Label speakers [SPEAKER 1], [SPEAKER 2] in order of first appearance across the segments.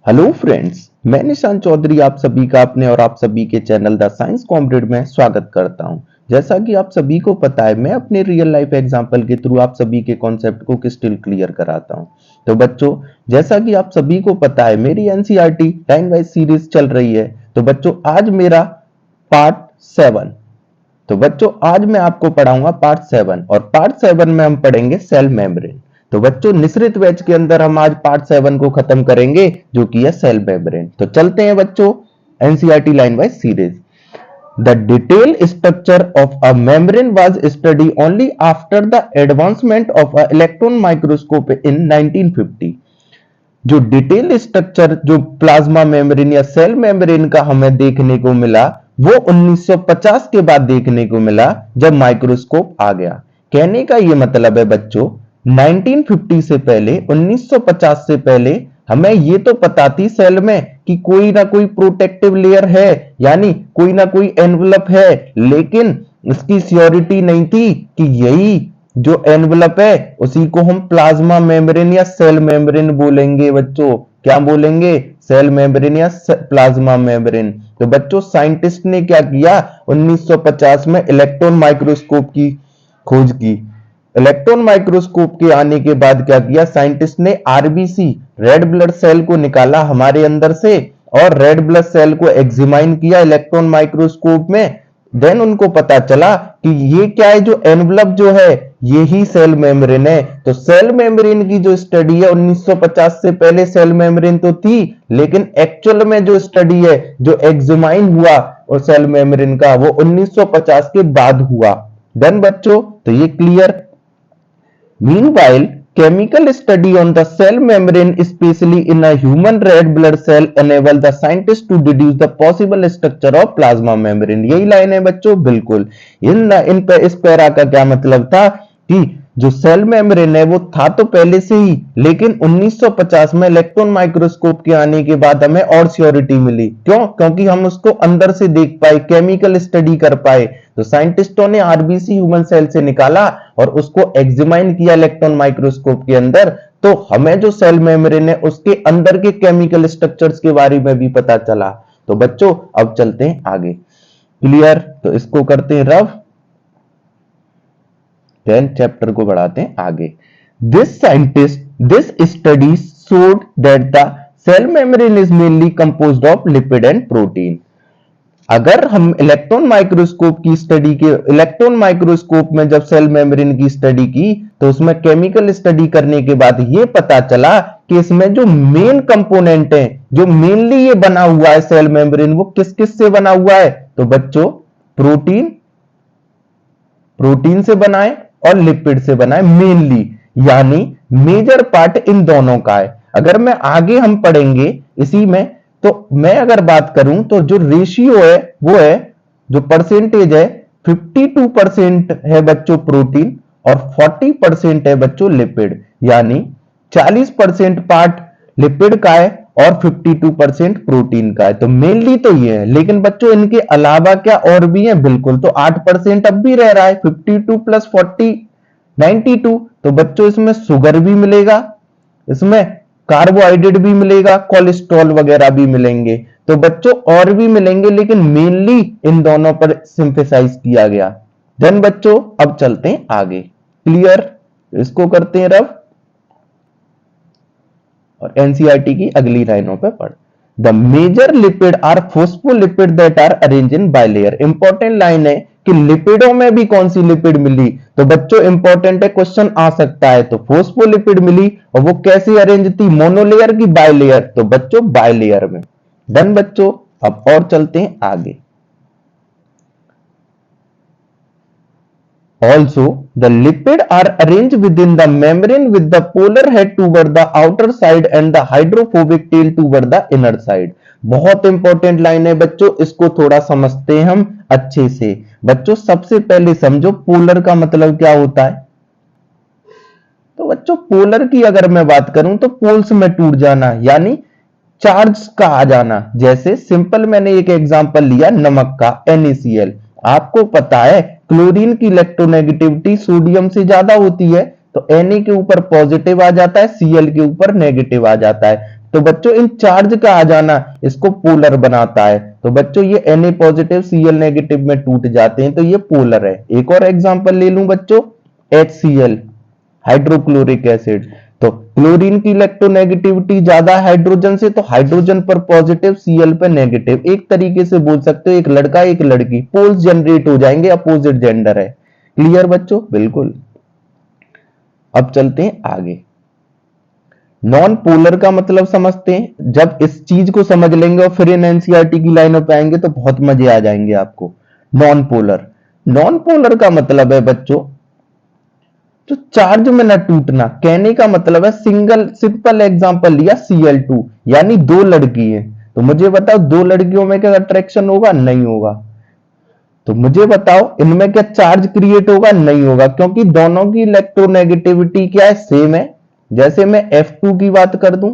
[SPEAKER 1] Hello friends, मैं निशान चौधरी आप सभी का अपने और आप सभी के चैनल द साइंस कॉमरेड में स्वागत करता हूं। जैसा कि आप सभी को पता है, मैं अपने रियल लाइफ एग्जांपल के थ्रू आप सभी के कॉन्सेप्ट को क्रिस्टल क्लियर कराता हूं। तो बच्चों, जैसा कि आप सभी को पता है, मेरी एनसीईआरटी टाइम वाइज सीरीज चल रही है। तो बच्चों, आज मेरा पार्ट 7। तो बच्चों, आज मैं आपको पढ़ाऊंगा पार्ट 7 और पार्ट 7 में हम पढ़ेंगे सेल मेम्ब्रेन। तो बच्चों, निश्रित बैच के अंदर हम आज पार्ट 7 को खत्म करेंगे, जो कि है सेल मेम्ब्रेन। तो चलते हैं बच्चों, NCERT line wise series. The detailed structure of a membrane was studied only after the advancement of a electron microscope in 1950। जो डिटेल स्ट्रक्चर जो प्लाज्मा मेम्ब्रेन या सेल मेम्ब्रेन का हमें देखने को मिला, वो 1950 के बाद देखने को मिला, जब माइक्रोस्कोप आ गया। कहने का ये मतलब है बच्चों, 1950 से पहले, 1950 से पहले हमें ये तो पता थी सेल में कि कोई ना कोई प्रोटेक्टिव लेयर है, यानी कोई ना कोई एनवलप है, लेकिन इसकी श्योरिटी नहीं थी कि यही जो एनवलप है उसी को हम प्लाज्मा मेम्ब्रेन या सेल मेम्ब्रेन बोलेंगे। बच्चों, क्या बोलेंगे? सेल मेम्ब्रेन या प्लाज्मा मेम्ब्रेन। तो बच्चों, साइंटिस्ट ने क्या किया, 1950 में इलेक्ट्रॉन माइक्रोस्कोप की खोज की। इलेक्ट्रॉन माइक्रोस्कोप के आने के बाद क्या किया, साइंटिस्ट ने आरबीसी रेड ब्लड सेल को निकाला हमारे अंदर से, और रेड ब्लड सेल को एग्जामिन किया इलेक्ट्रॉन माइक्रोस्कोप में। देन उनको पता चला कि ये क्या है, जो एनवलप जो है ये ही सेल मेम्ब्रेन है। तो सेल मेम्ब्रेन की जो स्टडी है, 1950 से पहले सेल मेम्ब्रेन तो थी, लेकिन एक्चुअल में जो स्टडी है, जो एग्जामिन हुआ और सेल मेम्ब्रेन का, वो 1950 के बाद हुआ। डन बच्चों, तो ये clear. Meanwhile, chemical study on the cell membrane, especially in a human red blood cell, enable the scientists to deduce the possible structure of plasma membrane। यही लाइन है बच्चों, बिल्कुल। इस पैरा का क्या मतलब था कि जो सेल मेम्ब्रेन है वो था तो पहले से ही, लेकिन 1950 में इलेक्ट्रॉन माइक्रोस्कोप के आने के बाद हमें और श्योरिटी मिली। क्यों? क्योंकि हम उसको अंदर से देख पाए, केमिकल स्टडी कर पाए। तो साइंटिस्टों ने आरबीसी ह्यूमन सेल से निकाला और उसको एग्जामिन किया इलेक्ट्रॉन माइक्रोस्कोप के अंदर। तो हमें जो सेल मेम्ब्रेन है उसके अंदर के केमिकल स्ट्रक्चर्स के बारे में भी पता चला। तो बच्चों, अब चलते हैं आगे। क्लियर? तो इसको करते हैं रफ, 10 चैप्टर को बढ़ाते हैं आगे। This study showed that the cell membrane is mainly composed of lipid and protein. अगर हम इलेक्ट्रॉन माइक्रोस्कोप की स्टडी के इलेक्ट्रॉन माइक्रोस्कोप में जब सेल मेम्ब्रेन की स्टडी की, तो उसमें केमिकल स्टडी करने के बाद यह पता चला कि इसमें जो मेन कंपोनेंट है, जो मेनली ये बना हुआ है सेल मेम्ब्रेन, वो किस किस से बना हुआ है? तो बच्चों, प्रोटीन से बना है और लिपिड से बना है मेनली, यानी मेजर पार्ट इन दोनों का है। अगर मैं आगे हम पढ़ेंगे इसी में, तो मैं अगर बात करूं तो जो रेशियो है वो है, जो परसेंटेज है, 52% है बच्चों प्रोटीन और 40% है बच्चों लिपिड। यानी 40% पार्ट लिपिड का है और 52% प्रोटीन का है। तो मेनली तो ये है, लेकिन बच्चों इनके अलावा क्या और भी है? बिल्कुल। तो 8% अब भी रह रहा है, 52 प्लस 40 92। तो बच्चों, इसमें शुगर भी मिलेगा, इसमें कार्बोहाइड्रेट भी मिलेगा, कोलेस्ट्रॉल वगैरह भी मिलेंगे। तो बच्चों और भी मिलेंगे, लेकिन मेनली इन दोनों पर सिंथेसाइज किया गया। देन बच्चों, अब चलते हैं आगे। क्लियर? इसको करते हैं रफ और एनसीईआरटी की अगली लाइनों पे पढ़। The major lipid are phospholipid that are arrange in bilayer. Important line है कि लिपिडों में भी कौन सी लिपिड मिली। तो बच्चों, इंपॉर्टेंट है, क्वेश्चन आ सकता है। तो फोस्फोलिपिड मिली, और वो कैसे अरेंज थी, मोनोलेयर की बाइलेयर? तो बच्चों, बाइलेयर में। डन बच्चों, अब और चलते हैं आगे। Also, the lipid are arranged within the membrane with the polar head toward the outer side and the hydrophobic tail toward the inner side। बहुत इंपॉर्टेंट लाइन है बच्चों, इसको थोड़ा समझते हैं हम अच्छे से। बच्चों, सबसे पहले समझो पोलर का मतलब क्या होता है। तो बच्चों, पोलर की अगर मैं बात करूं तो पोल्स में टूट जाना, यानी चार्ज का आ जाना। जैसे सिंपल मैंने एक एग्जांपल लिया नमक का, NaCl। आपको पता है क्लोरीन की इलेक्ट्रोनेगेटिविटी सोडियम से ज्यादा होती है, तो Na के ऊपर पॉजिटिव आ जाता है, Cl के ऊपर नेगेटिव आ जाता है। तो बच्चों इन चार्ज का आ जाना इसको पोलर बनाता है। तो बच्चों ये Na पॉजिटिव Cl नेगेटिव में टूट जाते हैं, तो ये पोलर है। एक और एग्जांपल ले लूं बच्चों, HCl हाइड्रोक्लोरिक एसिड। तो क्लोरीन की इलेक्ट्रोनेगेटिविटी ज्यादा हाइड्रोजन से, तो हाइड्रोजन पर पॉजिटिव Cl पर नेगेटिव। एक तरीके से बोल सकते हो एक लड़का एक लड़की, पोल्स जनरेट हो जाएंगे, अपोजिट जेंडर है। क्लियर बच्चों? बिल्कुल। अब चलते हैं आगे। नॉन पोलर का मतलब समझते हैं। जब इस चीज को समझ लेंगे और फिर इन एनसीईआरटी की लाइनों पे आएंगे तो बहुत मजे आ जाएंगे आपको। नॉन पोलर, नॉन पोलर का मतलब है बच्चों जो चार्ज में न टूटना। कहने का मतलब है, सिंपल एग्जांपल लिया Cl2, यानी दो लड़की है, तो मुझे बताओ दो लड़कियों में क्या अट्रैक्शन होगा? नहीं होगा। तो मुझे बताओ इनमें क्या चार्ज क्रिएट होगा? नहीं होगा, क्योंकि दोनों की इलेक्ट्रोनेगेटिविटी क्या है? सेम है। जैसे मैं F2 की बात कर दूं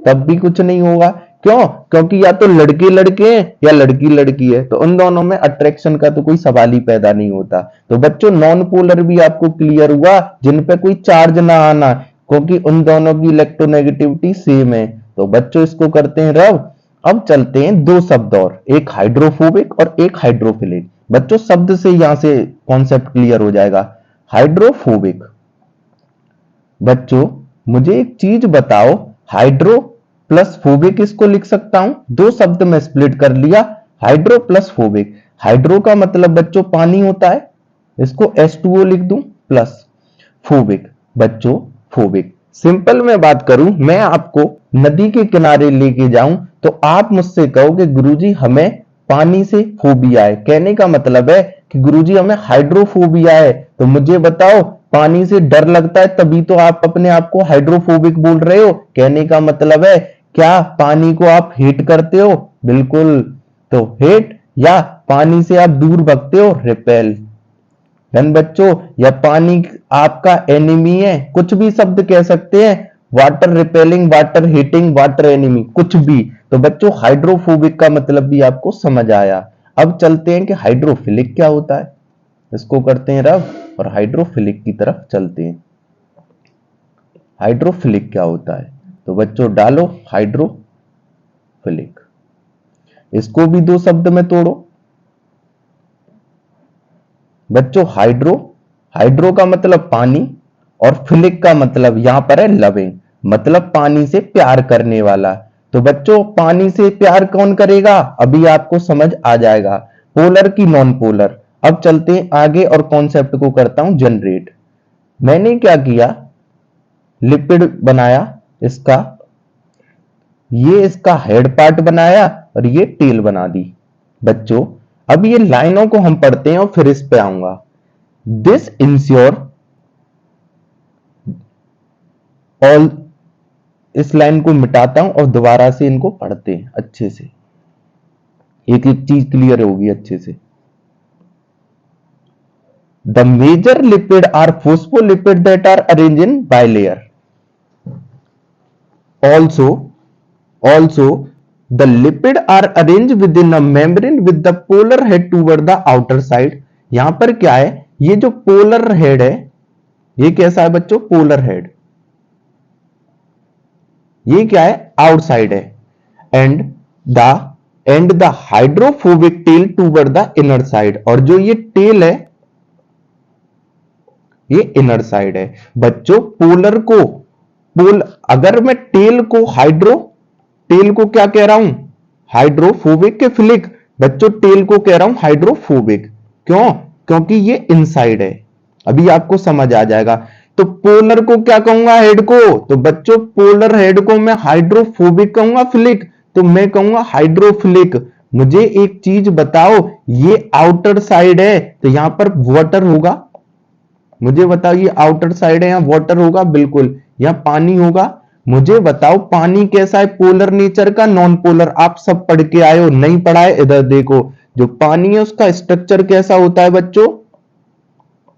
[SPEAKER 1] तब भी कुछ नहीं होगा। क्यों? क्योंकि या तो लड़के लड़के हैं या लड़की लड़की है, तो उन दोनों में अट्रैक्शन का तो कोई सवाल ही पैदा नहीं होता। तो बच्चों नॉन पोलर भी आपको क्लियर हुआ, जिन पे कोई चार्ज ना आना, क्योंकि उन दोनों की इलेक्ट्रोनेगेटिविटी सेम है। तो बच्चों इसको करते हैं रब। अब चलते हैं दो शब्द और, एक हाइड्रोफोबिक और एक हाइड्रोफिलिक। बच्चों शब्द से यहां से कॉन्सेप्ट क्लियर हो जाएगा। हाइड्रोफोबिक, बच्चों मुझे एक चीज बताओ, हाइड्रो प्लस फोबिक इसको लिख सकता हूं, दो शब्द में स्प्लिट कर लिया, हाइड्रो प्लस फोबिक। हाइड्रो का मतलब बच्चों पानी होता है, इसको H2O लिख दूं, प्लस फोबिक, बच्चों फोबिक। सिंपल में बात करूं, मैं आपको नदी के किनारे लेके जाऊं तो आप मुझसे कहोगे गुरुजी हमें पानी से फोबिया है। कहने का मतलब है कि गुरुजी हमें हाइड्रोफोबिया है। तो मुझे बताओ पानी से डर लगता है, तभी तो आप अपने आप को हाइड्रोफोबिक बोल रहे हो। कहने का मतलब है क्या पानी को आप हेट करते हो? बिल्कुल। तो हेट, या पानी से आप दूर भगते हो, रिपेल। धन बच्चों, या पानी आपका एनिमी है, कुछ भी शब्द कह सकते हैं, water repelling, water heating, water enemy, कुछ भी। तो बच्चों हाइड्रोफोबिक का मतलब भी आपको समझ आया। अब चलते हैं कि हाइड्रोफिलिक क्या होता है, इसको करते हैं रब और हाइड्रोफिलिक की तरफ चलते हैं। हाइड्रोफिलिक क्या होता है? तो बच्चों डालो हाइड्रोफिलिक, इसको भी दो शब्द में तोड़ो। बच्चों हाइड्रो, हाइड्रो का मतलब पानी, और फिलिक का मतलब यहां पर है लविंग, मतलब पानी से प्यार करने वाला। तो बच्चों पानी से प्यार कौन करेगा? अभी आपको समझ आ जाएगा, पोलर की नॉन पोलर। अब चलते हैं आगे और कॉन्सेप्ट को करता हूं जनरेट। मैंने क्या किया, लिपिड बनाया इसका, ये इसका हेड पार्ट बनाया और ये टेल बना दी। बच्चों अब ये लाइनों को हम पढ़ते हैं और फिर इस पे आऊंगा। दिस इंश्योर, ऑल, इस लाइन को मिटाता हूं और दोबारा से इनको पढ़ते हैं अच्छे से, एक एक चीज क्लियर होगी अच्छे से। The major lipid are phospholipid that are arrange in bilayer. Also the lipid are arranged within a membrane with the polar head toward the outer side। यहां पर क्या है, ये जो पोलर हेड है ये कैसा है बच्चों? Polar head. ये क्या है? आउटसाइड है। And the hydrophobic tell toward the inner side, और जो ये टेल है ये इनर साइड है। बच्चों पोलर को अगर मैं टेल को टेल को क्या कह रहा हूं? हाइड्रोफोबिक के फिलिक? बच्चों टेल को कह रहा हूं हाइड्रोफोबिक। क्यों? क्योंकि ये इनसाइड है। अभी आपको समझ आ जाएगा। तो पोलर को क्या कहूंगा? हेड को। तो बच्चों पोलर हेड को मैं हाइड्रोफोबिक कहूंगा, फिलिक? तो मैं कहूंगा हाइड्रोफिलिक। मुझे एक चीज बताओ, ये आउटर साइड है तो यहां पर वाटर होगा। मुझे बताओ ये आउटर साइड है, यहां वाटर होगा, बिल्कुल। यहां पानी होगा। मुझे बताओ पानी कैसा है? पोलर नेचर का, नॉन पोलर? आप सब पढ़ के आए हो, नहीं पढ़ा है इधर देखो। जो पानी है उसका स्ट्रक्चर कैसा होता है बच्चों?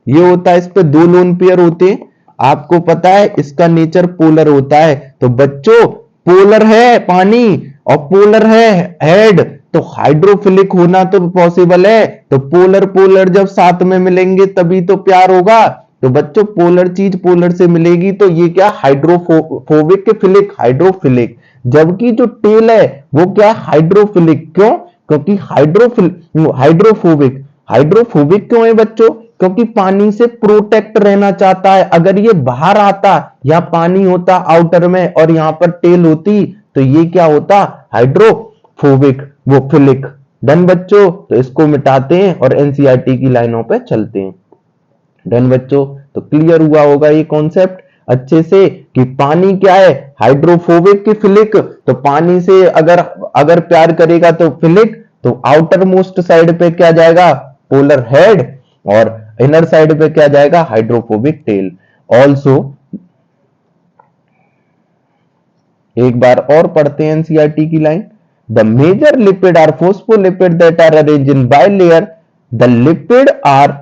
[SPEAKER 1] ये होता है, इस पे दो लोन पेयर होते हैं, आपको पता है इसका नेचर पोलर होता है। तो बच्चों पोलर है पानी और पोलर है हेड, तो हाइड्रोफिलिक होना तो पॉसिबल है। तो पोलर पोलर जब साथ में मिलेंगे तभी तो प्यार होगा। तो बच्चों पोलर चीज पोलर से मिलेगी, तो ये क्या? हाइड्रोफोबिक के फिलिक, हाइड्रोफिलिक। जबकि जो टेल है वो क्या, हाइड्रोफिलिक। क्यों? क्योंकि हाइड्रोफोबिक। हाइड्रोफोबिक क्यों है बच्चों? क्योंकि पानी से प्रोटेक्ट रहना चाहता है। अगर ये बाहर आता या पानी होता आउटर में और यहां पर टेल होती तो ये क्या होता, हाइड्रोफोबिक, वो फिलिक। डन बच्चों, तो इसको मिटाते हैं और एनसीईआरटी की लाइनों पे चलते हैं। डन बच्चों, तो क्लियर हुआ होगा ये कॉन्सेप्ट अच्छे से कि पानी क्या है, हाइड्रोफोबिक की फिलिक। तो पानी से अगर अगर प्यार करेगा तो फिलिक, तो आउटर मोस्ट साइड पे क्या जाएगा, पोलर हेड, और इनर साइड पे क्या जाएगा, हाइड्रोफोबिक टेल। ऑल्सो एक बार और पढ़ते हैं एनसीईआरटी की line. The major lipid are phospholipid that are arranged in bilayer. The lipid are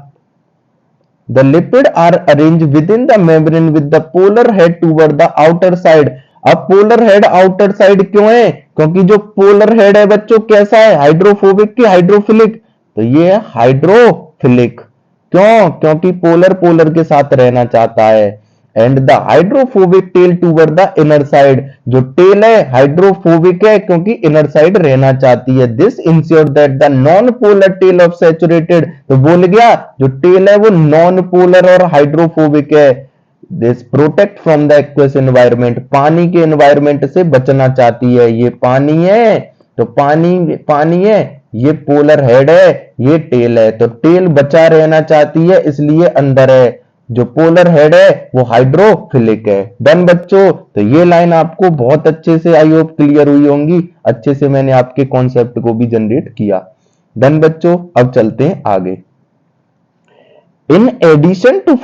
[SPEAKER 1] The lipid are arranged within the membrane with the polar head toward the outer side. अब polar head outer side क्यों है? क्योंकि जो polar head है बच्चों कैसा है, hydrophobic की हाइड्रोफिलिक? तो ये है हाइड्रोफिलिक। क्यों? क्योंकि पोलर पोलर के साथ रहना चाहता है। And the hydrophobic tell toward the inner side. जो टेल है हाइड्रोफोबिक है क्योंकि इनर साइड रहना चाहती है। This ensure that the non polar tail of saturated, तो बोल गया जो टेल है वो नॉन पोलर और हाइड्रोफोबिक है। This protect from the aqueous environment, पानी के एनवायरमेंट से बचना चाहती है। ये पानी है तो पानी है, ये पोलर हेड है, ये टेल है, तो टेल बचा रहना चाहती है इसलिए अंदर है। जो पोलर हेड है वो हाइड्रोफिलिक है। डन बच्चों, तो ये लाइन आपको बहुत अच्छे से आई होप क्लियर हुई होंगी। अच्छे से मैंने आपके कॉन्सेप्ट को भी जनरेट किया। डन बच्चों, अब चलते हैं आगे। In addition to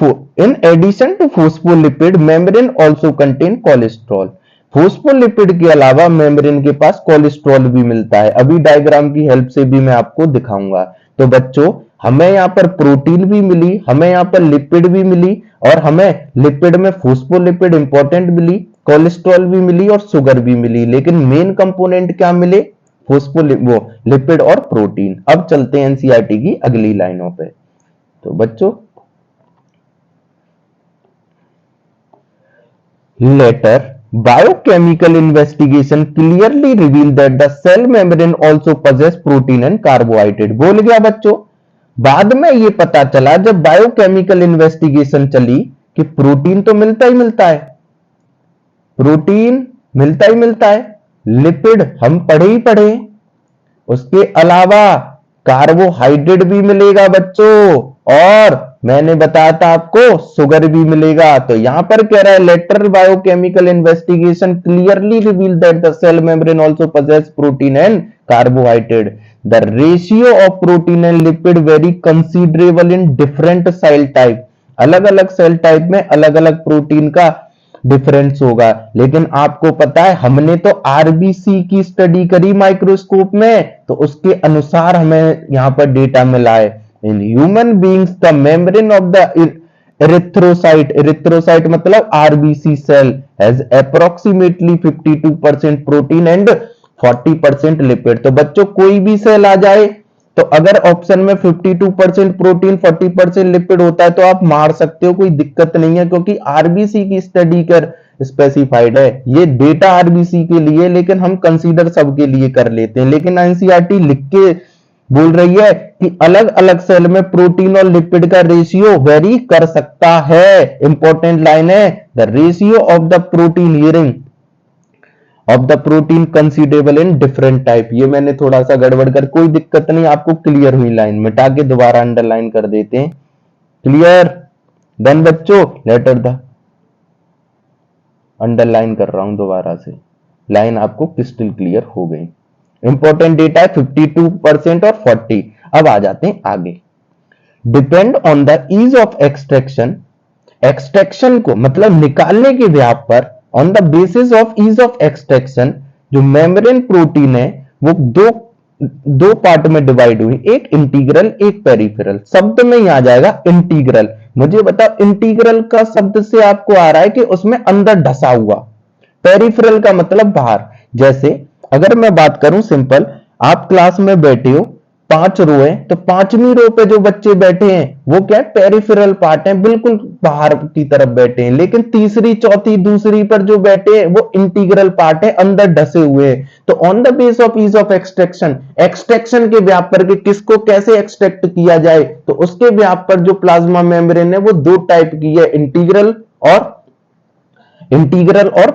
[SPEAKER 1] phospholipid, membrane also contain cholesterol. Phospholipid के अलावा मेम्ब्रेन के पास कोलेस्ट्रॉल भी मिलता है। अभी डायग्राम की हेल्प से भी मैं आपको दिखाऊंगा। तो बच्चों, हमें यहाँ पर प्रोटीन भी मिली, हमें यहाँ पर लिपिड भी मिली, और हमें लिपिड में फोस्फोलिपिड इंपॉर्टेंट मिली, कोलेस्ट्रॉल भी मिली और शुगर भी मिली। लेकिन मेन कंपोनेंट क्या मिले, लिपिड और प्रोटीन। अब चलते हैं एनसीईआरटी की अगली लाइनों पे। तो बच्चों, later biochemical investigation clearly revealed that the cell membrane also possess protein and carbohydrate। बोल गया बच्चों, बाद में ये पता चला जब बायोकेमिकल इन्वेस्टिगेशन चली कि प्रोटीन तो मिलता ही मिलता है, प्रोटीन मिलता ही मिलता है, लिपिड हम पढ़े ही पढ़े, उसके अलावा कार्बोहाइड्रेट भी मिलेगा बच्चों, और मैंने बताया था आपको शुगर भी मिलेगा। तो यहां पर कह रहा है later biochemical investigation clearly reveal that the cell membrane also possess protein and carbohydrate. The ratio of protein and lipid very considerable in different cell type. अलग अलग सेल टाइप में अलग अलग प्रोटीन का डिफरेंस होगा। लेकिन आपको पता है हमने तो आरबीसी की स्टडी करी माइक्रोस्कोप में, तो उसके अनुसार हमें यहां पर डेटा मिला है। In human beings the membrane of the erythrocyte मतलब RBC cell has approximately 52% protein and 40% lipid. तो बच्चों, कोई भी सेल आ जाए तो अगर ऑप्शन में 52% प्रोटीन 40% लिपिड होता है तो आप मार सकते हो, कोई दिक्कत नहीं है, क्योंकि आरबीसी की स्टडी कर स्पेसिफाइड है। ये डेटा आरबीसी के लिए, लेकिन हम कंसीडर सबके लिए कर लेते हैं। लेकिन एनसीईआरटी लिख के बोल रही है कि अलग अलग सेल में प्रोटीन और लिपिड का रेशियो वेरी कर सकता है। इंपॉर्टेंट लाइन है, the ratio of the protein hearing of the protein considerable in different type. ये मैंने थोड़ा सा गड़बड़ कर, कोई दिक्कत नहीं, आपको क्लियर हुई लाइन, मिटा के दोबारा अंडरलाइन कर देते हैं। क्लियर? देन बच्चों, लेटर द अंडरलाइन कर रहा हूं दोबारा से, लाइन आपको क्रिस्टल क्लियर हो गई। इंपॉर्टेंट डेटा है 52% और 40। अब आ जाते हैं आगे। Depend on the ease of extraction, extraction को मतलब निकालने के व्याप पर, on the basis of ease of extraction, जो मेम्ब्रेन प्रोटीन है वो दो पार्ट में डिवाइड हुई, एक इंटीग्रल एक पेरिफेरल। शब्द में ही आ जाएगा इंटीग्रल। मुझे बताओ, इंटीग्रल का शब्द से आपको आ रहा है कि उसमें अंदर ढसा हुआ, पेरिफेरल का मतलब बाहर। जैसे अगर मैं बात करूं सिंपल, आप क्लास में बैठे हो, 5 रो है, तो 5वीं रो पे जो बच्चे बैठे हैं वो क्या है, पेरिफेरल पार्ट है, बिल्कुल बाहर की तरफ बैठे हैं। लेकिन तीसरी चौथी दूसरी पर जो बैठे हैं वो इंटीग्रल पार्ट है, अंदर ढसे हुए हैं। तो on the base of ease of extraction, extraction के व्याप पर कि किसको कैसे एक्सट्रैक्ट किया जाए, तो उसके व्याप पर जो प्लाज्मा मेम्ब्रेन है वो दो टाइप की है, इंटीग्रल और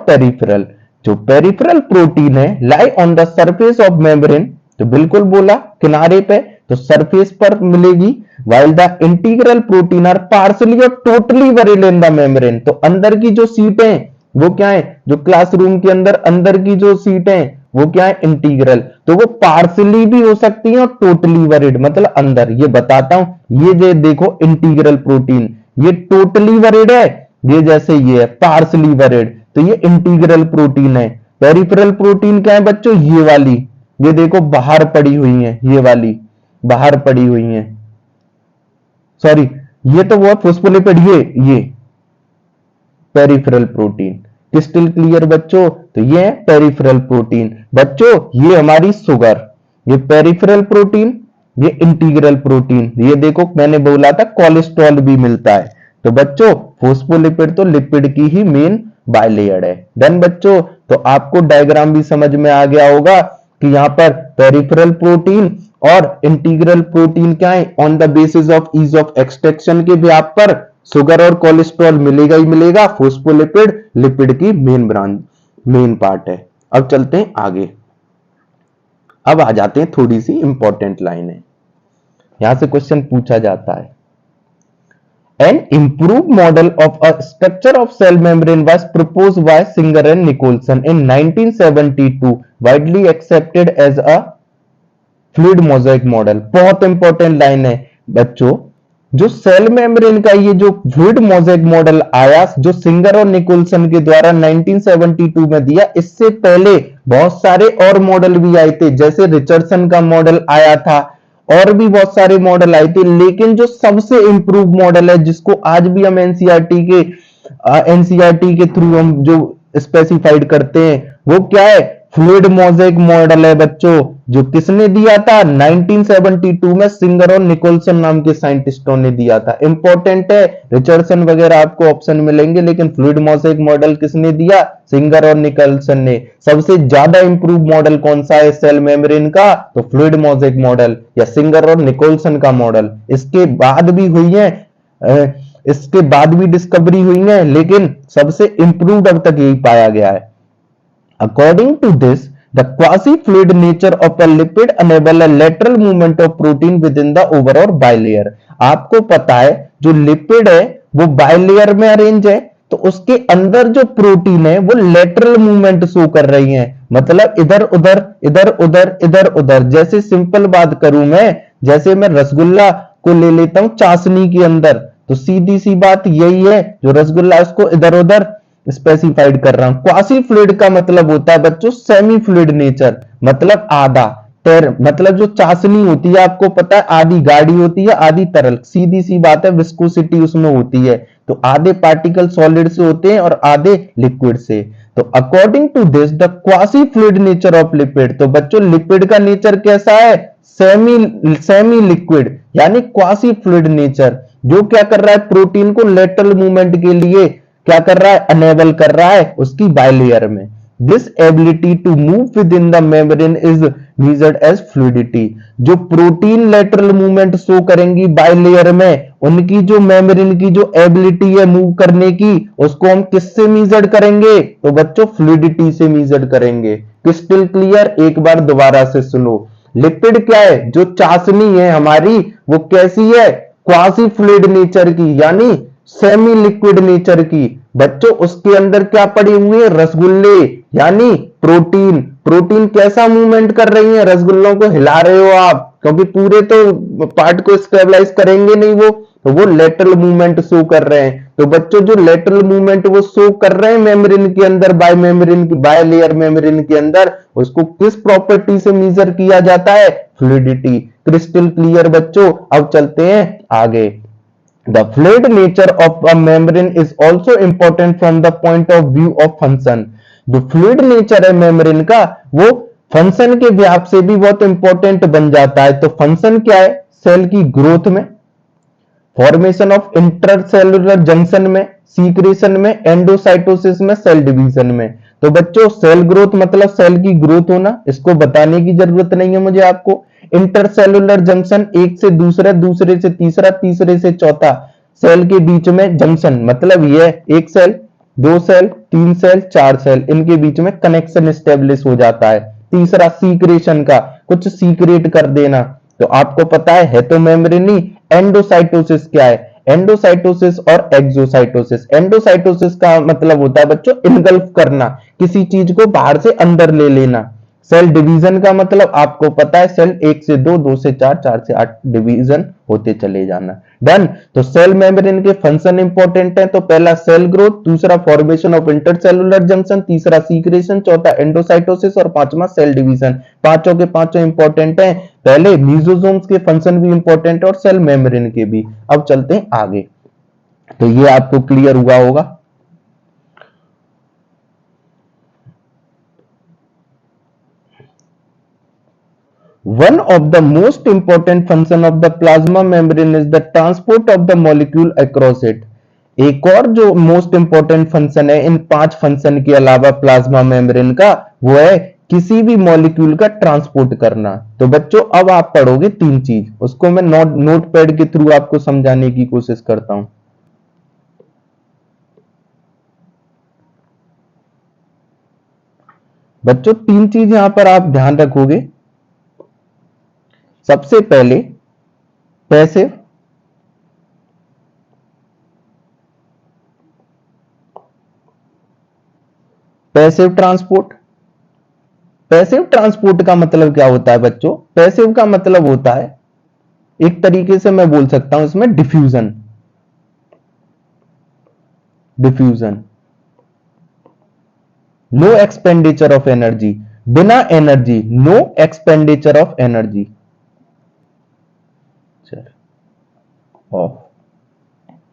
[SPEAKER 1] पेरिफेरल। जो पेरिफेरल प्रोटीन है lie on the surface of membrane, तो बिल्कुल बोला किनारे पे, तो सरफेस पर मिलेगी। While the integral protein are partly और totally buried in the membrane, तो अंदर की जो सीटें वो क्या है, जो क्लासरूम के अंदर अंदर की जो सीटें वो क्या है, इंटीग्रल, तो वो पार्सली भी हो सकती है और टोटली बरीड मतलब अंदर। ये बताता हूं, ये जो देखो इंटीग्रल प्रोटीन, ये टोटली बरीड है, ये जैसे ये है पार्सली बरीड, तो ये इंटीग्रल प्रोटीन है। पेरिफेरल प्रोटीन क्या है बच्चों, ये वाली, ये देखो बाहर पड़ी हुई है, ये वाली बाहर पड़ी हुई है, सॉरी ये तो वो है फोस्फोलिपिड, ये पेरिफेरल प्रोटीन। क्रिस्टल क्लियर बच्चों, तो ये है पेरिफेरल प्रोटीन। बच्चों ये हमारी शुगर, ये पेरिफेरल प्रोटीन, ये इंटीग्रल प्रोटीन। ये देखो मैंने बोला था कोलेस्ट्रॉल भी मिलता है। तो बच्चों फोस्फोलिपिड तो लिपिड की ही मेन बाइलेयर है। देन बच्चों, तो आपको डायग्राम भी समझ में आ गया होगा कि यहां पर पेरिफेरल प्रोटीन और इंटीग्रल प्रोटीन क्या है, on the basis of ease of extraction के व्याप पर शुगर और कोलेस्ट्रॉल मिलेगा ही मिलेगा। फोस्फोलिपिड लिपिड की मेन ब्रांच, मेन पार्ट है। अब चलते हैं आगे। अब आ जाते हैं थोड़ी सी इंपॉर्टेंट लाइनें, यहां से क्वेश्चन पूछा जाता है। An improved model of a structure of cell membrane was proposed by Singer and Nicholson in 1972, widely accepted as a fluid mosaic model. बहुत इंपॉर्टेंट लाइन है बच्चों, जो सेल मेम्ब्रेन का ये जो फ्लूइड मोज़ेक मॉडल आया, जो सिंगर और निकोलसन के द्वारा 1972 में दिया, इससे पहले बहुत सारे और मॉडल भी आए थे, जैसे रिचर्डसन का मॉडल आया था, और भी बहुत सारे मॉडल आए थे। लेकिन जो सबसे इंप्रूव मॉडल है, जिसको आज भी हम एनसीईआरटी के थ्रू हम जो स्पेसिफाइड करते हैं, वो क्या है, फ्लूइड मोज़ेक मॉडल है बच्चों। जो किसने दिया था, 1972 में सिंगर और निकोलसन नाम के साइंटिस्टों ने दिया था। इंपॉर्टेंट है, रिचर्डसन वगैरह आपको ऑप्शन मिलेंगे, लेकिन फ्लूइड मोज़ेक मॉडल किसने दिया, सिंगर और निकोलसन ने। सबसे ज्यादा इंप्रूव मॉडल कौन सा है सेल मेम्ब्रेन का, तो फ्लूइड मोज़ेक मॉडल या सिंगर और निकोलसन का मॉडल। इसके बाद भी हुई है, इसके बाद भी डिस्कवरी हुई है, लेकिन सबसे इंप्रूव्ड अब तक यही पाया गया है। According to this, the quasi-fluid nature of a lipid enable a lateral movement of protein within the overall bilayer। आपको पता है जो लिपिड है वो बाइलेयर में अरेंज है, तो उसके अंदर जो प्रोटीन है वो लेटरल मूवमेंट शो कर रही है, मतलब इधर उधर इधर उधर इधर उधर। जैसे सिंपल बात करूं मैं, जैसे मैं रसगुल्ला को ले लेता हूं चाशनी के अंदर, तो सीधी सी बात यही है, जो रसगुल्ला उसको इधर उधर स्पेसिफाइड कर रहा हूं। क्वासी फ्लूइड का मतलब होता है बच्चों सेमी फ्लूइड नेचर, मतलब आधा टेर, मतलब जो चाशनी होती है आपको पता है आधी गाढ़ी होती है आधी तरल, सीधी सी बात है, विस्कोसिटी उसमें होती है, तो आधे पार्टिकल सॉलिड से होते हैं और आधे लिक्विड से। तो according to this the quasi fluid nature of lipid, तो बच्चों लिपिड का नेचर कैसा है, सेमी लिक्विड यानी क्वासी फ्लूइड नेचर, जो क्या कर रहा है, प्रोटीन को लेटरल मूवमेंट के लिए क्या कर रहा है, अनेबल कर रहा है उसकी बाइलेयर में। This ability to move within the membrane is measured as fluidity. जो प्रोटीन लेटरल मूवमेंट शो करेंगी बाइलेयर में, उनकी जो मेम्ब्रेन की जो एबिलिटी है मूव करने की, उसको हम किससे मेजर करेंगे, तो बच्चों फ्लूइडिटी से मेजर करेंगे। क्रिस्टल क्लियर, एक बार दोबारा से सुनो। लिपिड क्या है, जो चाशनी है हमारी, वो कैसी है, क्वासी फ्लूइड नेचर की, यानी सेमी लिक्विड नेचर की। बच्चों उसके अंदर क्या पड़ी हुई है, रसगुल्ले, यानी प्रोटीन। प्रोटीन कैसा मूवमेंट कर रही है, रसगुल्लों को हिला रहे हो आप, क्योंकि पूरे तो पार्ट को स्टेबलाइज करेंगे नहीं वो, तो वो लेटरल मूवमेंट शो कर रहे हैं। तो बच्चों जो लेटरल मूवमेंट वो शो कर रहे हैं मेम्ब्रेन के अंदर, बाय लेयर मेम्ब्रेन के अंदर, उसको किस प्रॉपर्टी से मेजर किया जाता है, फ्लूइडिटी। क्रिस्टल क्लियर बच्चों। अब चलते हैं आगे। The fluid nature of a membrane is also important from the point of view of function। जो fluid nature है membrane का, वो फंक्शन के व्याप से भी बहुत इंपॉर्टेंट बन जाता है। तो फंक्शन क्या है? सेल की ग्रोथ में, फॉर्मेशन ऑफ इंटरसेलुलर जंक्शन में, सीक्रेशन में, एंडोसाइटोसिस में, सेल डिवीजन में। तो बच्चों सेल ग्रोथ मतलब सेल की ग्रोथ होना, इसको बताने की जरूरत नहीं है मुझे आपको। इंटरसेलुलर जंक्शन, एक से दूसरा, दूसरे से तीसरा, तीसरे से चौथा सेल के बीच में जंक्शन, मतलब ये एक सेल, दो सेल, तीन सेल, चार सेल, इनके बीच में कनेक्शन स्टेब्लिश हो जाता है। तीसरा सीक्रेशन का, कुछ सीक्रेट कर देना। तो आपको पता है तो मेम्ब्रेन ही। एंडोसाइटोसिस क्या है? एंडोसाइटोसिस और एक्सोसाइटोसिस। एंडोसाइटोसिस का मतलब होता है बच्चों इनगल्फ करना, किसी चीज को बाहर से अंदर ले लेना। सेल डिवीजन का मतलब आपको पता है, सेल एक से दो, दो से चार, चार से आठ डिवीजन होते चले जाना। डन। तो सेल मेम्ब्रेन के फंक्शन इंपॉर्टेंट है। तो पहला सेल ग्रोथ, दूसरा फॉर्मेशन ऑफ इंटरसेलुलर जंक्शन, तीसरा सीक्रेशन, चौथा एंडोसाइटोसिस और पांचवा सेल डिवीजन। पांचों के पांचों इंपॉर्टेंट है। पहले लीजोसोम्स के फंक्शन भी इंपॉर्टेंट है और सेल मेम्ब्रेन के भी। अब चलते हैं आगे। तो ये आपको क्लियर हुआ होगा। One of the most important function of the plasma membrane is the transport of the molecule across it. एक और जो मोस्ट इंपॉर्टेंट फंक्शन है इन पांच फंक्शन के अलावा प्लाज्मा मेम्ब्रेन का, वो है किसी भी मॉलिक्यूल का ट्रांसपोर्ट करना। तो बच्चों अब आप पढ़ोगे तीन चीज, उसको मैं नोट पैड के थ्रू आपको समझाने की कोशिश करता हूं। बच्चों तीन चीज यहां पर आप ध्यान रखोगे। सबसे पहले passive, passive transport. Passive transport का मतलब क्या होता है बच्चों? पैसिव का मतलब होता है, एक तरीके से मैं बोल सकता हूं इसमें diffusion. Diffusion, no expenditure of energy, बिना energy, no expenditure of energy of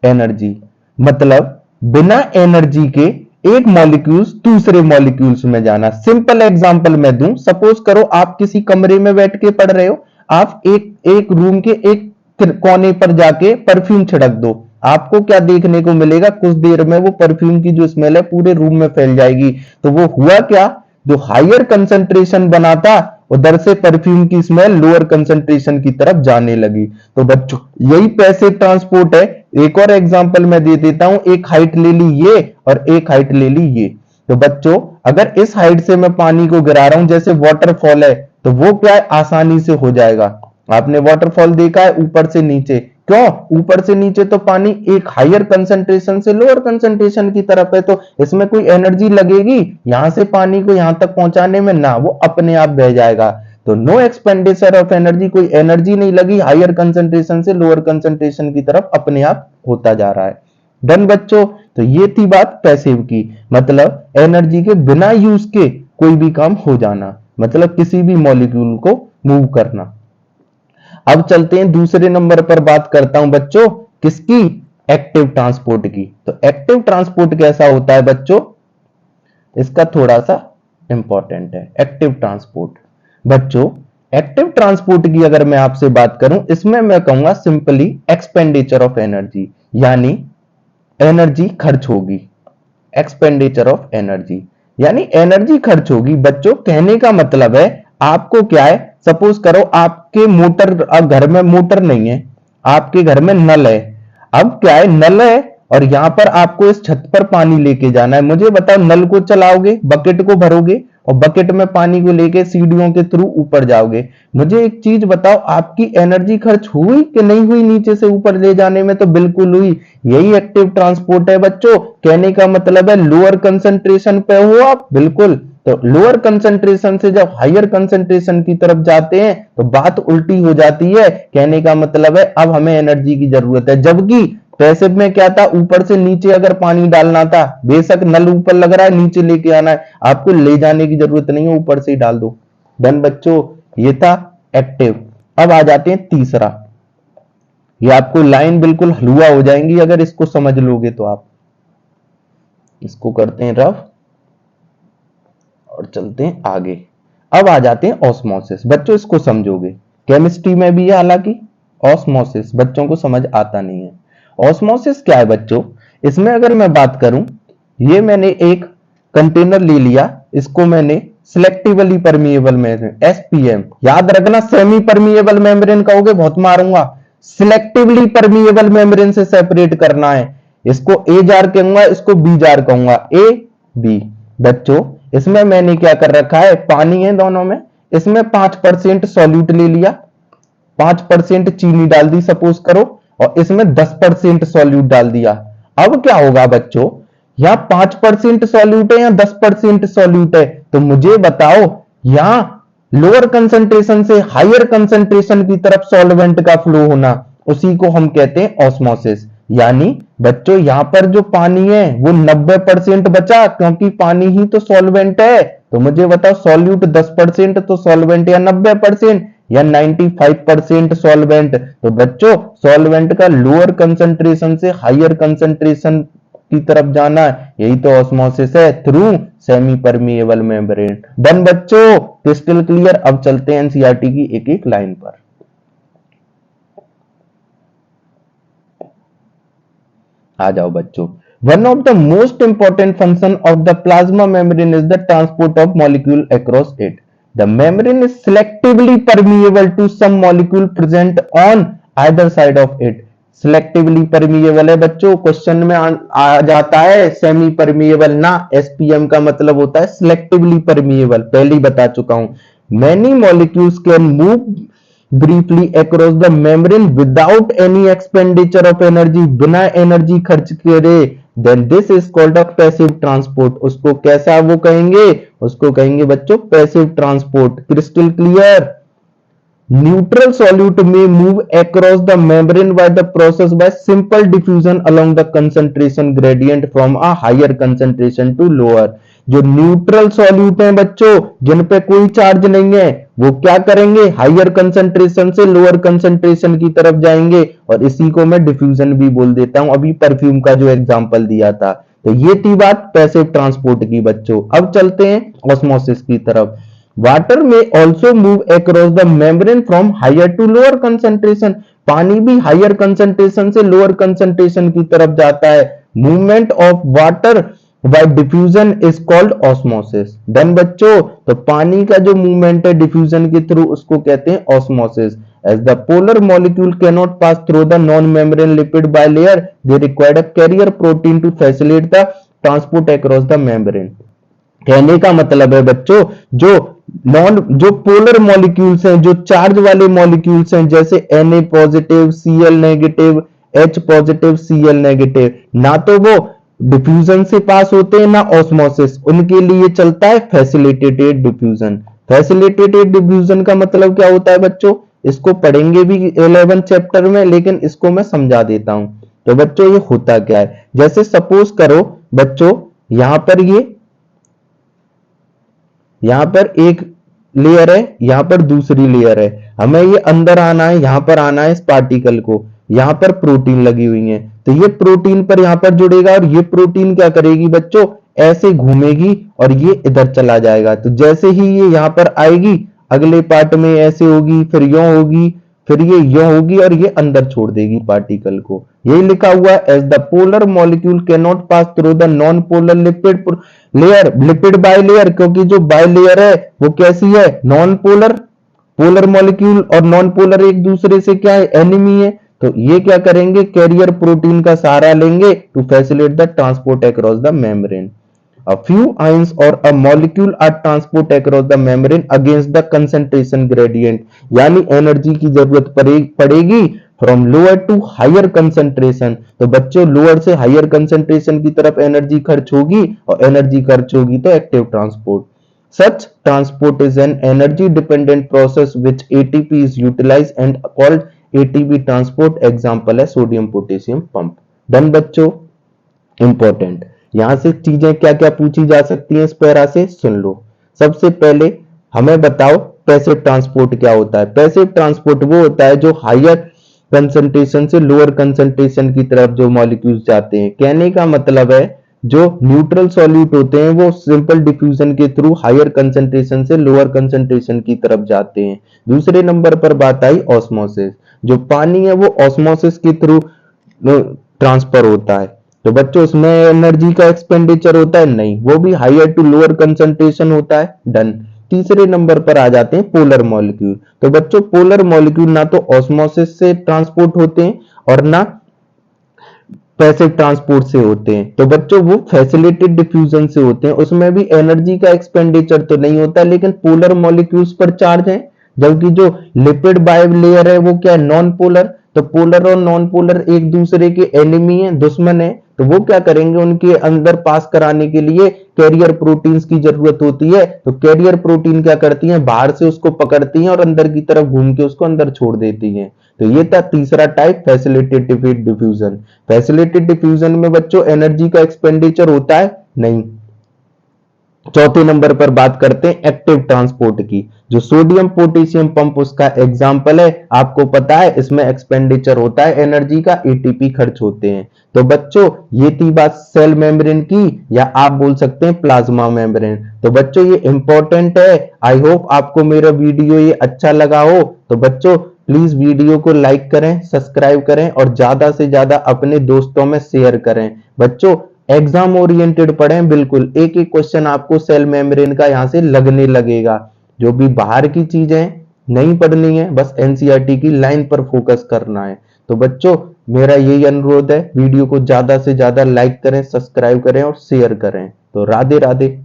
[SPEAKER 1] energy, मतलब बिना एनर्जी के एक मॉलिक्यूल्स दूसरे मॉलिक्यूल्स में जाना। सिंपल एग्जांपल मैं दूं, सपोज करो आप किसी कमरे में बैठ के पढ़ रहे हो, आप एक रूम के एक कोने पर जाके परफ्यूम छिड़क दो, आपको क्या देखने को मिलेगा? कुछ देर में वो परफ्यूम की जो स्मेल है पूरे रूम में फैल जाएगी। तो वो हुआ क्या? जो हायर कंसंट्रेशन बना था, उधर से परफ्यूम की स्मेल लोअर कंसंट्रेशन की तरफ जाने लगी। तो बच्चों यही पैसिव ट्रांसपोर्ट है। एक और एग्जांपल मैं दे देता हूं, एक हाइट ले ली ये और एक हाइट ले ली ये। तो बच्चों अगर इस हाइट से मैं पानी को गिरा रहा हूं, जैसे वाटरफॉल है, तो वो क्या है? आसानी से हो जाएगा। आपने वाटरफॉल देखा है ऊपर से नीचे, क्यों? ऊपर से नीचे तो पानी एक हायर कंसंट्रेशन से लोअर कंसंट्रेशन की तरफ है, तो इसमें कोई एनर्जी लगेगी यहां से पानी को यहां तक पहुंचाने में? ना, वो अपने आप बह जाएगा। तो नो एक्सपेंडिचर ऑफ एनर्जी, कोई एनर्जी नहीं लगी, हायर कंसंट्रेशन से लोअर कंसंट्रेशन की तरफ अपने आप होता जा रहा है। डन बच्चों। तो ये थी बात पैसिव की, मतलब एनर्जी के बिना यूज के कोई भी काम हो जाना, मतलब किसी भी मॉलिक्यूल को मूव करना। अब चलते हैं दूसरे नंबर पर, बात करता हूं बच्चों किसकी? एक्टिव ट्रांसपोर्ट की। तो एक्टिव ट्रांसपोर्ट कैसा होता है बच्चों? इसका थोड़ा सा इंपॉर्टेंट है एक्टिव ट्रांसपोर्ट। बच्चों एक्टिव ट्रांसपोर्ट की अगर मैं आपसे बात करूं, इसमें मैं कहूंगा सिंपली एक्सपेंडिचर ऑफ एनर्जी, यानी एनर्जी खर्च होगी। एक्सपेंडिचर ऑफ एनर्जी यानी एनर्जी खर्च होगी। बच्चों कहने का मतलब है आपको क्या है, सपोज करो आपके मोटर, अब घर में मोटर नहीं है, आपके घर में नल है। अब क्या है, नल है और यहां पर आपको इस छत पर पानी लेके जाना है। मुझे बताओ, नल को चलाओगे, बकेट को भरोगे और बकेट में पानी को लेके सीढ़ियों के थ्रू ऊपर जाओगे। मुझे एक चीज बताओ, आपकी एनर्जी खर्च हुई कि नहीं हुई नीचे से ऊपर ले जाने में? तो बिल्कुल हुई। यही एक्टिव ट्रांसपोर्ट है बच्चों। कहने का मतलब है लोअर कंसंट्रेशन पे हो आप, बिल्कुल। तो लोअर कंसंट्रेशन से जब हायर कंसंट्रेशन की तरफ जाते हैं तो बात उल्टी हो जाती है। कहने का मतलब है अब हमें एनर्जी की जरूरत है, जबकि पैसिव में क्या था? ऊपर से नीचे अगर पानी डालना था, बेशक नल ऊपर लग रहा है, नीचे लेके आना है, आपको ले जाने की जरूरत नहीं है, ऊपर से ही डाल दो। डन बच्चों, ये था एक्टिव। अब आ जाते हैं तीसरा। ये आपको लाइन बिल्कुल हलवा हो जाएंगी अगर इसको समझ लोगे तो। आप इसको करते हैं रफ और चलते हैं आगे। अब आ जाते हैं ऑस्मोसिस। बच्चों इसको समझोगे, केमिस्ट्री में भी है, हालांकि ऑस्मोसिस बच्चों को समझ आता नहीं है। ऑस्मोसिस क्या है बच्चों? इसमें अगर मैं बात करूं, ये मैंने एक कंटेनर ले लिया, इसको मैंने सिलेक्टिवली परमिएबल मेम्ब्रेन एसपीएम, याद रखना, सेमी परमिएबल मेम्ब्रेन कहोगे बहुत मारूंगा, सिलेक्टिवली परमिएबल मेम्ब्रेन से सेपरेट करना है। इसको ए जार कहूंगा, इसको बी जार कहूंगा, ए बी। बच्चों इसमें मैंने क्या कर रखा है, पानी है दोनों में, इसमें 5% सॉल्यूट ले लिया, 5% चीनी डाल दी सपोज करो, और इसमें 10% सॉल्यूट डाल दिया। अब क्या होगा बच्चों, यहां 5% सॉल्यूट है या 10% सॉल्यूट है? तो मुझे बताओ, यहां लोअर कंसंट्रेशन से हायर कंसंट्रेशन की तरफ सॉल्वेंट का फ्लो होना, उसी को हम कहते हैं ऑस्मोसिस। यानी बच्चों यहां पर जो पानी है वो 90% बचा, क्योंकि पानी ही तो सॉल्वेंट है। तो मुझे बताओ, सॉल्यूट 10% तो सॉल्वेंट या 90% या 95% सॉल्वेंट? तो बच्चों सॉल्वेंट का लोअर कंसंट्रेशन से हायर कंसंट्रेशन की तरफ जाना है, यही तो ऑस्मोसिस है, through semi permeable membrane. Done बच्चों, क्रिस्टल क्लियर। अब चलते हैं एनसीईआरटी की एक एक लाइन पर। आ जाओ बच्चों। One of the most important function of the plasma membrane is the transport of molecule across it. The membrane is selectively permeable to some molecule present on either side of it. Selectively permeable है बच्चों, question में आ जाता है semi permeable ना, SPM का मतलब होता है सिलेक्टिवली परमिएबल, पहले ही बता चुका हूं। Many molecules can move briefly across the membrane without any expenditure of energy, बिना एनर्जी खर्च करे, then this is called a passive transport। उसको कैसा वो कहेंगे, उसको कहेंगे बच्चों passive transport. Crystal clear. Neutral solute may move across the membrane by the process by simple diffusion along the concentration gradient from a higher concentration to lower। जो neutral solute हैं बच्चों, जिन पे कोई चार्ज नहीं है, वो क्या करेंगे, हायर कंसंट्रेशन से लोअर कंसंट्रेशन की तरफ जाएंगे, और इसी को मैं डिफ्यूजन भी बोल देता हूं, अभी परफ्यूम का जो एग्जांपल दिया था। तो ये थी बात पैसिव ट्रांसपोर्ट की बच्चों। अब चलते हैं ऑस्मोसिस की तरफ। Water may also move across the membrane from higher to lower concentration. पानी भी हायर कंसंट्रेशन से लोअर कंसंट्रेशन की तरफ जाता है। Movement of water by diffusion is called osmosis. Done बच्चों, तो पानी का जो मूवमेंट है डिफ्यूजन के थ्रू, उसको कहते हैं osmosis. As the polar molecule cannot pass through the non-membrane lipid bilayer, they require a carrier protein to facilitate the transport across the membrane। कहने का मतलब है बच्चों, जो पोलर मॉलिक्यूल्स हैं, जो चार्ज वाले मॉलिक्यूल्स हैं, जैसे Na positive, Cl negative, H positive, Cl negative, ना तो वो डिफ्यूजन से पास होते हैं ना ऑस्मोसिस, उनके लिए चलता है फैसिलिटेटेड डिफ्यूजन। फैसिलिटेटेड डिफ्यूजन का मतलब क्या होता है बच्चों, इसको पढ़ेंगे भी 11 चैप्टर में, लेकिन इसको मैं समझा देता हूं। तो बच्चों ये होता क्या है, जैसे सपोज करो बच्चों, यहां पर एक लेयर है, यहां पर दूसरी लेयर है, हमें ये अंदर आना है, यहां पर आना है इस पार्टिकल को, यहां पर प्रोटीन लगी हुई है, तो ये प्रोटीन पर यहां पर जुड़ेगा, और ये प्रोटीन क्या करेगी बच्चों, ऐसे घूमेगी और ये इधर चला जाएगा। तो जैसे ही ये यहां पर आएगी, अगले पार्ट में ऐसे होगी, फिर यूं होगी, फिर ये यूं होगी, और ये अंदर छोड़ देगी पार्टिकल को। यही लिखा हुआ है, as the polar molecule cannot pass through the non polar lipid layer, lipid bilayer, क्योंकि जो बाइलेयर है वो कैसी है, नॉन पोलर। पोलर मॉलिक्यूल और नॉन पोलर एक दूसरे से क्या है, एनिमी है। तो ये क्या करेंगे, कैरियर प्रोटीन का सहारा लेंगे to facilitate the transport across the membrane. A few ions or a molecule are transport across the membrane against the concentration gradient। यानी एनर्जी की जरूरत पड़ेगी from lower to higher concentration. तो बच्चों लोअर से हायर कंसंट्रेशन की तरफ energy खर्च होगी, और एनर्जी खर्च होगी तो active transport. Such transport is an energy dependent process which ATP is utilized and called ATP transport। Example है सोडियम पोटेशियम पंप। डन बच्चों, इंपॉर्टेंट। यहां से चीजें क्या क्या पूछी जा सकती हैं इस पैरा से, सुन लो। सबसे पहले हमें बताओ पैसिव ट्रांसपोर्ट क्या होता है। पैसिव ट्रांसपोर्ट वो होता है जो हायर कंसंट्रेशन से लोअर कंसंट्रेशन की तरफ जो मॉलिक्यूल्स जाते हैं। कहने का मतलब है जो न्यूट्रल सॉल्यूट होते हैं वो सिंपल डिफ्यूजन के थ्रू हायर कंसंट्रेशन से लोअर कंसंट्रेशन की तरफ जाते हैं। दूसरे नंबर पर बात आई ऑस्मोसिस, जो पानी है वो ऑस्मोसिस के थ्रू ट्रांसफर होता है। तो बच्चों इसमें एनर्जी का एक्सपेंडिचर होता है नहीं, वो भी हायर टू लोअर कंसंट्रेशन होता है। डन। तीसरे नंबर पर आ जाते हैं पोलर मॉलिक्यूल। तो बच्चों पोलर मॉलिक्यूल ना तो ऑस्मोसिस से ट्रांसपोर्ट होते हैं और ना पैसिव ट्रांसपोर्ट से होते हैं। तो बच्चों वो फैसिलिटेड डिफ्यूजन से होते हैं, उसमें भी एनर्जी का एक्सपेंडिचर तो नहीं होता, लेकिन पोलर मॉलिक्यूल्स पर चार्ज है। जबकि जो लिपिड बाइलेयर है वो क्या है, नॉन पोलर। तो पोलर और नॉन पोलर एक दूसरे के एनिमी है, दुश्मन है। तो वो क्या करेंगे, उनके अंदर पास कराने के लिए कैरियर प्रोटीन्स की जरूरत होती है। तो कैरियर प्रोटीन क्या करती हैं, बाहर से उसको पकड़ती हैं और अंदर की तरफ घूम के उसको अंदर छोड़ देती हैं। तो ये था तीसरा type, facilitative diffusion. Facilitated diffusion में बच्चों एनर्जी का एक्सपेंडिचर होता है नहीं। चौथे नंबर पर बात करते हैं एक्टिव ट्रांसपोर्ट की, जो सोडियम पोटेशियम पंप उसका एग्जाम्पल है। आपको पता है इसमें एक्सपेंडिचर होता है एनर्जी का, एटीपी खर्च होते हैं। तो बच्चों ये थी बात सेल मेम्ब्रेन की, या आप बोल सकते हैं प्लाज्मा मेम्ब्रेन। तो बच्चों ये इंपॉर्टेंट है। आई होप आपको मेरा वीडियो ये अच्छा लगा हो। तो बच्चों प्लीज वीडियो को लाइक करें, सब्सक्राइब करें और ज्यादा से ज्यादा अपने दोस्तों में शेयर करें। बच्चों एग्जाम ओरिएंटेड पढ़ें, बिल्कुल एक एक क्वेश्चन आपको सेल मेम्ब्रेन का यहां से लगने लगेगा। जो भी बाहर की चीजें नहीं पढ़नी है, बस एनसीईआरटी की लाइन पर फोकस करना है। तो बच्चों मेरा यही अनुरोध है, वीडियो को ज्यादा से ज्यादा लाइक करें, सब्सक्राइब करें और शेयर करें। तो राधे राधे।